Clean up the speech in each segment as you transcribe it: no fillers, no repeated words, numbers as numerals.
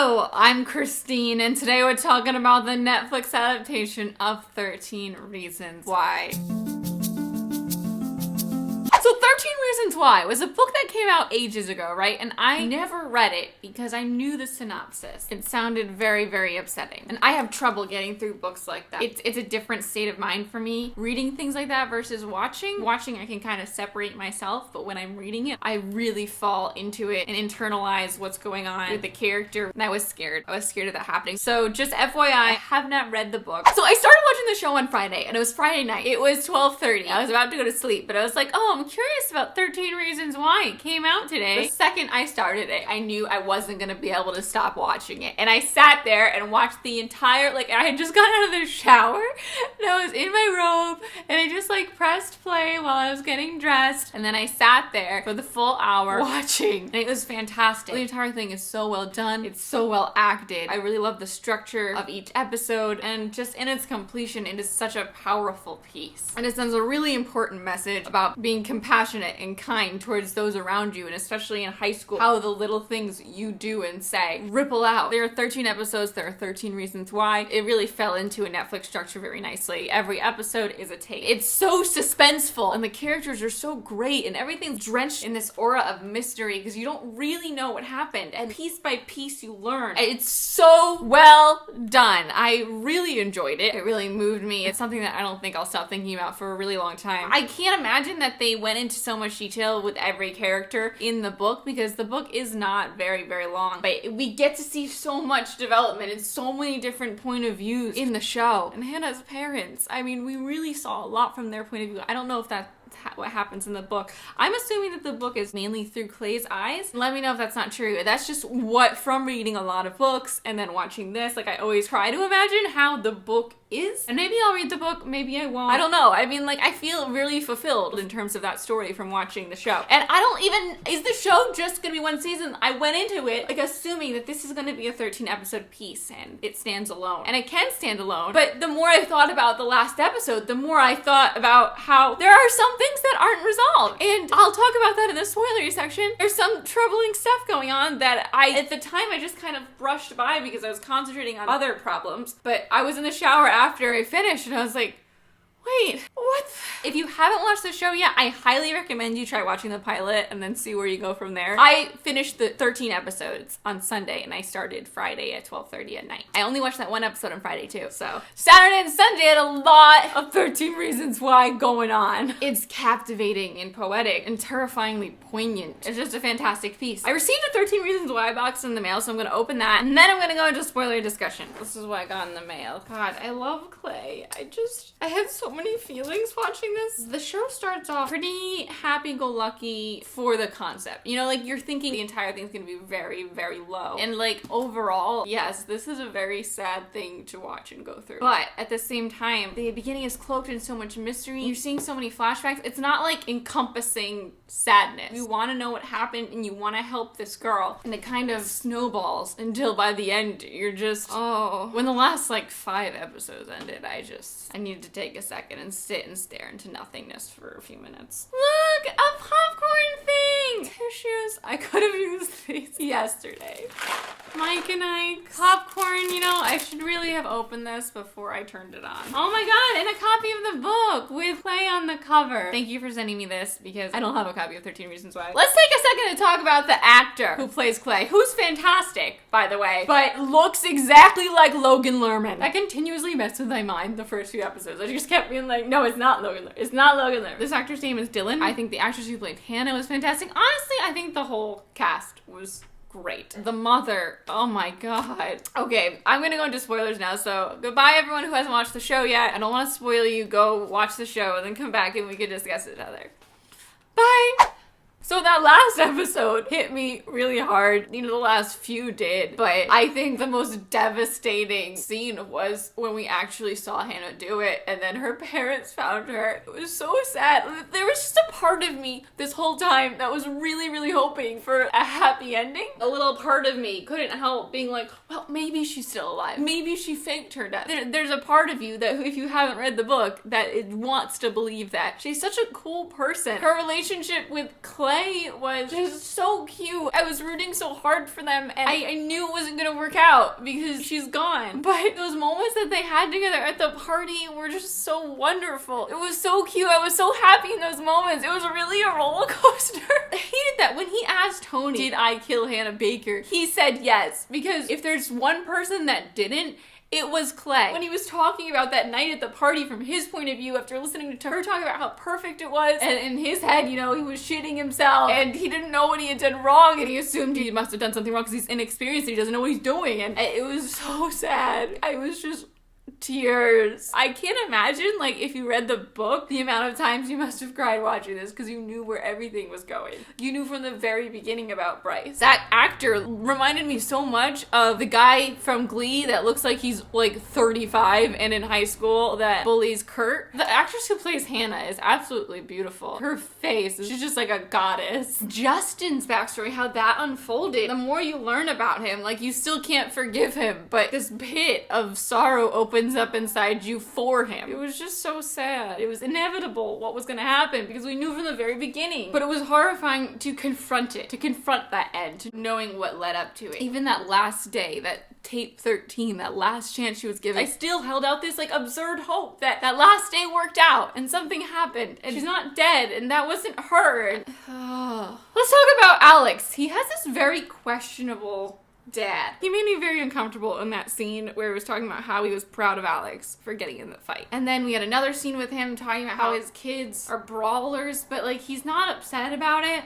Hello, I'm Christine, and today we're talking about the Netflix adaptation of 13 Reasons Why. So 13 Reasons Why was a book that came out ages ago, right? And I never read it because I knew the synopsis. It sounded very, very upsetting. And I have trouble getting through books like that. It's a different state of mind for me. Reading things like that versus watching. Watching, I can kind of separate myself, but when I'm reading it, I really fall into it and internalize what's going on with the character. And I was scared. I was scared of that happening. So just FYI, I have not read the book. So I started watching the show on Friday, and it was Friday night. It was 12:30. I was about to go to sleep, but I was like, oh, I'm curious about 13 Reasons Why. It came out today. The second I started it, I knew I wasn't gonna be able to stop watching it. And I sat there and watched the entire, I had just gotten out of the shower, and I was in my robe, and I just pressed play while I was getting dressed, and then I sat there for the full hour watching, and it was fantastic. The entire thing is so well done. It's so well acted. I really love the structure of each episode, and just in its completion, it is such a powerful piece. And it sends a really important message about being compassionate and kind towards those around you, and especially in high school, how the little things you do and say ripple out. There are 13 episodes, there are 13 reasons why. It really fell into a Netflix structure very nicely. Every episode is a take. It's so suspenseful, and the characters are so great, and everything's drenched in this aura of mystery because you don't really know what happened, and piece by piece you learn. It's so well done. I really enjoyed it. It really moved me. It's something that I don't think I'll stop thinking about for a really long time. I can't imagine that they went into so much detail with every character in the book because the book is not very, very long, but we get to see so much development and so many different point of views in the show. And Hannah's parents, I mean, we really saw a lot from their point of view. I don't know if that's what happens in the book. I'm assuming that the book is mainly through Clay's eyes. Let me know if that's not true. That's just what, from reading a lot of books and then watching this, I always try to imagine how the book is. And maybe I'll read the book, maybe I won't. I don't know. I mean, I feel really fulfilled in terms of that story from watching the show. And I don't even, is the show just gonna be one season? I went into it, assuming that this is gonna be a 13 episode piece and it stands alone. And it can stand alone. But the more I thought about the last episode, the more I thought about how there are some things that aren't resolved. And I'll talk about that in the spoilery section. There's some troubling stuff going on that at the time, I just kind of brushed by because I was concentrating on other problems. But I was in the shower after I finished, and I was like, wait, what? If you haven't watched the show yet, I highly recommend you try watching the pilot and then see where you go from there. I finished the 13 episodes on Sunday, and I started Friday at 12:30 at night. I only watched that one episode on Friday too, so Saturday and Sunday had a lot of 13 Reasons Why going on. It's captivating and poetic and terrifyingly poignant. It's just a fantastic piece. I received a 13 Reasons Why box in the mail, so I'm gonna open that, and then I'm gonna go into spoiler discussion. This is what I got in the mail. God, I love Clay. I had so many feelings watching this. The show starts off pretty happy-go-lucky for the concept. You're thinking the entire thing's gonna be very, very low. And overall, yes, this is a very sad thing to watch and go through. But at the same time, the beginning is cloaked in so much mystery. You're seeing so many flashbacks. It's not encompassing sadness. You want to know what happened and you want to help this girl. And it kind of snowballs until by the end, you're just, oh. When the last 5 episodes ended, I needed to take a second and sit and stare into nothingness for a few minutes. Look, a popcorn thing! Tissues. I could have used these yesterday. Mike and Ike's popcorn, I should really have opened this before I turned it on. Oh my god, and a copy of the book with Clay on the cover. Thank you for sending me this because I don't have a copy of 13 Reasons Why. Let's take a second to talk about the actor who plays Clay, who's fantastic, by the way, but looks exactly like Logan Lerman. That continuously messed with my mind the first few episodes. I just kept being like, no, it's not Logan Lerman. It's not Logan Lerman. This actor's name is Dylan. I think the actress who played Hannah was fantastic. Honestly, I think the whole cast was great. The mother, oh my god. Okay, I'm gonna go into spoilers now, so goodbye everyone who hasn't watched the show yet. I don't want to spoil you. Go watch the show and then come back and we can discuss it together. Bye! So that last episode hit me really hard. The last few did. But I think the most devastating scene was when we actually saw Hannah do it and then her parents found her. It was so sad. There was just a part of me this whole time that was really, really hoping for a happy ending. A little part of me couldn't help being like, well, maybe she's still alive. Maybe she faked her death. There's a part of you that, if you haven't read the book, that it wants to believe that. She's such a cool person. Her relationship with Clay Clay was just so cute. I was rooting so hard for them, and I knew it wasn't gonna work out because she's gone. But those moments that they had together at the party were just so wonderful. It was so cute. I was so happy in those moments. It was really a roller coaster. I hated that when he asked Tony, did I kill Hannah Baker? He said yes, because if there's one person that didn't, it was Clay. When he was talking about that night at the party from his point of view, after listening to her talk about how perfect it was, and in his head, you know, he was shitting himself, and he didn't know what he had done wrong, and he assumed he must have done something wrong because he's inexperienced and he doesn't know what he's doing, and it was so sad. I was just tears. I can't imagine, like, if you read the book, the amount of times you must have cried watching this because you knew where everything was going. You knew from the very beginning about Bryce. That actor reminded me so much of the guy from Glee that looks like he's like 35 and in high school that bullies Kurt. The actress who plays Hannah is absolutely beautiful. Her face, she's just like a goddess. Justin's backstory, how that unfolded, the more you learn about him, like, you still can't forgive him, but this pit of sorrow opens up inside you for him. It was just so sad. It was inevitable what was gonna happen because we knew from the very beginning. But it was horrifying to confront it, to confront that end, knowing what led up to it. Even that last day, that tape 13, that last chance she was given, I still held out this like absurd hope that that last day worked out and something happened and she's not dead and that wasn't her. Let's talk about Alex. He has this very questionable dad. He made me very uncomfortable in that scene where he was talking about how he was proud of Alex for getting in the fight. And then we had another scene with him talking about how his kids are brawlers, but like he's not upset about it.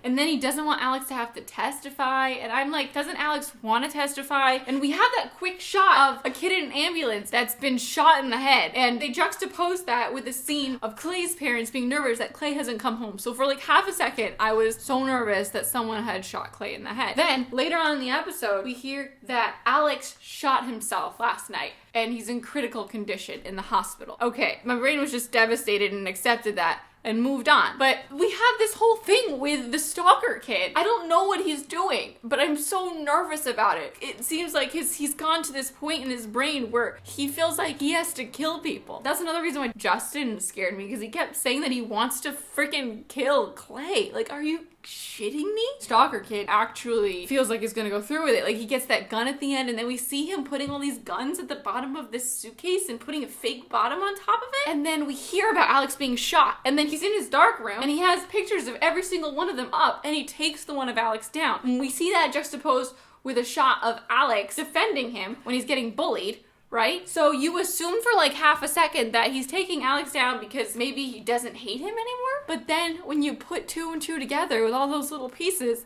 And then he doesn't want Alex to have to testify. And I'm like, doesn't Alex want to testify? And we have that quick shot of a kid in an ambulance that's been shot in the head. And they juxtapose that with a scene of Clay's parents being nervous that Clay hasn't come home. So for like half a second, I was so nervous that someone had shot Clay in the head. Then later on in the episode, we hear that Alex shot himself last night and he's in critical condition in the hospital. Okay, my brain was just devastated and accepted that and moved on. But we have this whole thing with the stalker kid. I don't know what he's doing, but I'm so nervous about it. It seems like he's gone to this point in his brain where he feels like he has to kill people. That's another reason why Justin scared me, because he kept saying that he wants to freaking kill Clay. Like, are you shitting me? Stalker kid actually feels like he's gonna go through with it. Like, he gets that gun at the end, and then we see him putting all these guns at the bottom of this suitcase and putting a fake bottom on top of it. And then we hear about Alex being shot, and then he's in his dark room and he has pictures of every single one of them up, and he takes the one of Alex down. And we see that juxtaposed with a shot of Alex defending him when he's getting bullied, right? So you assume for like half a second that he's taking Alex down because maybe he doesn't hate him anymore. But then when you put two and two together with all those little pieces,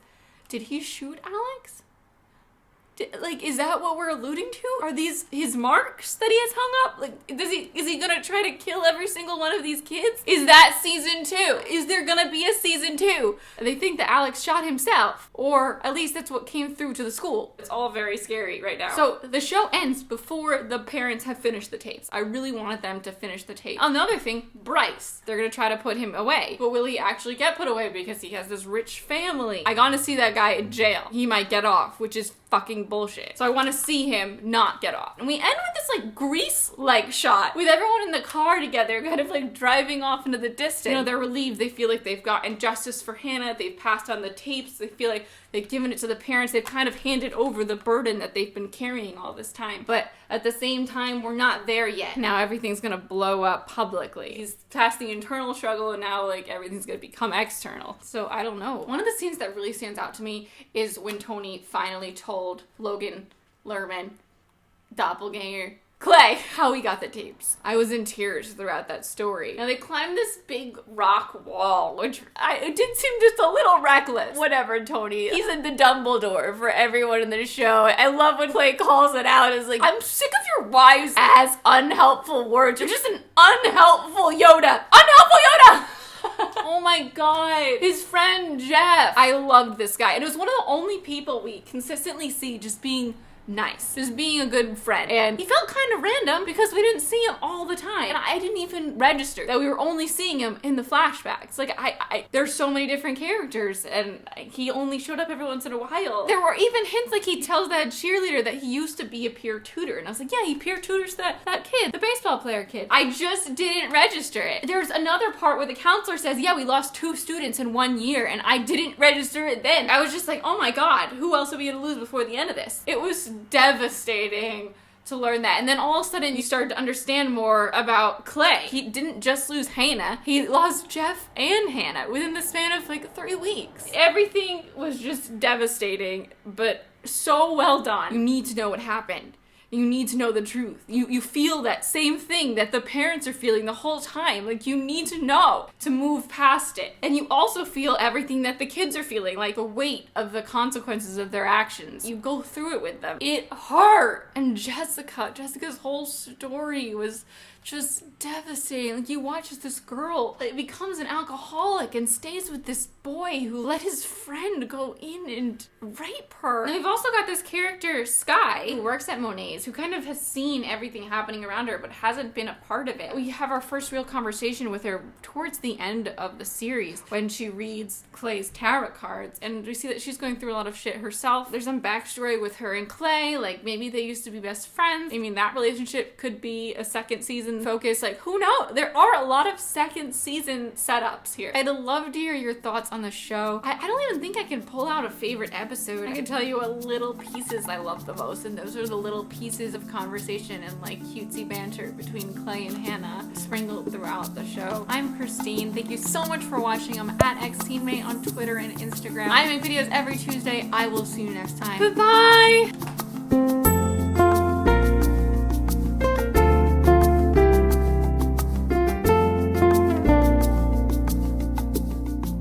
did he shoot Alex? Like, is that what we're alluding to? Are these his marks that he has hung up? Like, is he gonna try to kill every single one of these kids? Is that season 2? Is there gonna be a season 2? They think that Alex shot himself, or at least that's what came through to the school. It's all very scary right now. So the show ends before the parents have finished the tapes. I really wanted them to finish the tape. Another thing, Bryce. They're gonna try to put him away, but will he actually get put away because he has this rich family? I gotta see that guy in jail. He might get off, which is fucking bullshit. So I want to see him not get off. And we end with this like Grease-like shot with everyone in the car together, kind of like driving off into the distance. You know, they're relieved. They feel like they've gotten justice for Hannah. They've passed on the tapes. They feel like they've given it to the parents. They've kind of handed over the burden that they've been carrying all this time. But at the same time, we're not there yet. Now everything's gonna blow up publicly. He's past the internal struggle, and now like everything's gonna become external. So I don't know. One of the scenes that really stands out to me is when Tony finally told Logan Lerman, doppelganger, Clay, how he got the tapes. I was in tears throughout that story. Now they climbed this big rock wall, which it did seem just a little reckless. Whatever, Tony. He's in the Dumbledore for everyone in the show. I love when Clay calls it out. It's like, I'm sick of your wise ass unhelpful words. You're just an unhelpful Yoda. Unhelpful Yoda! Oh my god. His friend Jeff. I loved this guy. And it was one of the only people we consistently see just being nice, just being a good friend. And he felt kind of random because we didn't see him all the time. And I didn't even register that we were only seeing him in the flashbacks. Like, there's so many different characters, and he only showed up every once in a while. There were even hints, like he tells that cheerleader that he used to be a peer tutor. And I was like, yeah, he peer tutors that kid, the baseball player kid. I just didn't register it. There's another part where the counselor says, yeah, we lost 2 students in 1 year, and I didn't register it then. I was just like, oh my god, who else are we gonna lose before the end of this? It was devastating to learn that. And then all of a sudden you started to understand more about Clay. He didn't just lose Hannah, he lost Jeff and Hannah within the span of like 3 weeks. Everything was just devastating, but so well done. You need to know what happened. You need to know the truth. You feel that same thing that the parents are feeling the whole time. Like, you need to know to move past it. And you also feel everything that the kids are feeling, like the weight of the consequences of their actions. You go through it with them. It hurt. And Jessica's whole story was just devastating. Like, you watch as this girl becomes an alcoholic and stays with this boy who let his friend go in and rape her. And we've also got this character, Sky, who works at Monet's, who kind of has seen everything happening around her but hasn't been a part of it. We have our first real conversation with her towards the end of the series when she reads Clay's tarot cards, and we see that she's going through a lot of shit herself. There's some backstory with her and Clay, like maybe they used to be best friends. I mean, that relationship could be a second season focus, like who knows? There are a lot of second season setups here. I'd love to hear your thoughts on the show. I don't even think I can pull out a favorite episode. I can tell you what little pieces I love the most, and those are the little pieces of conversation and like cutesy banter between Clay and Hannah sprinkled throughout the show. I'm Christine. Thank you so much for watching. I'm at XTeenMate on Twitter and Instagram. I make videos every Tuesday. I will see you next time. Goodbye!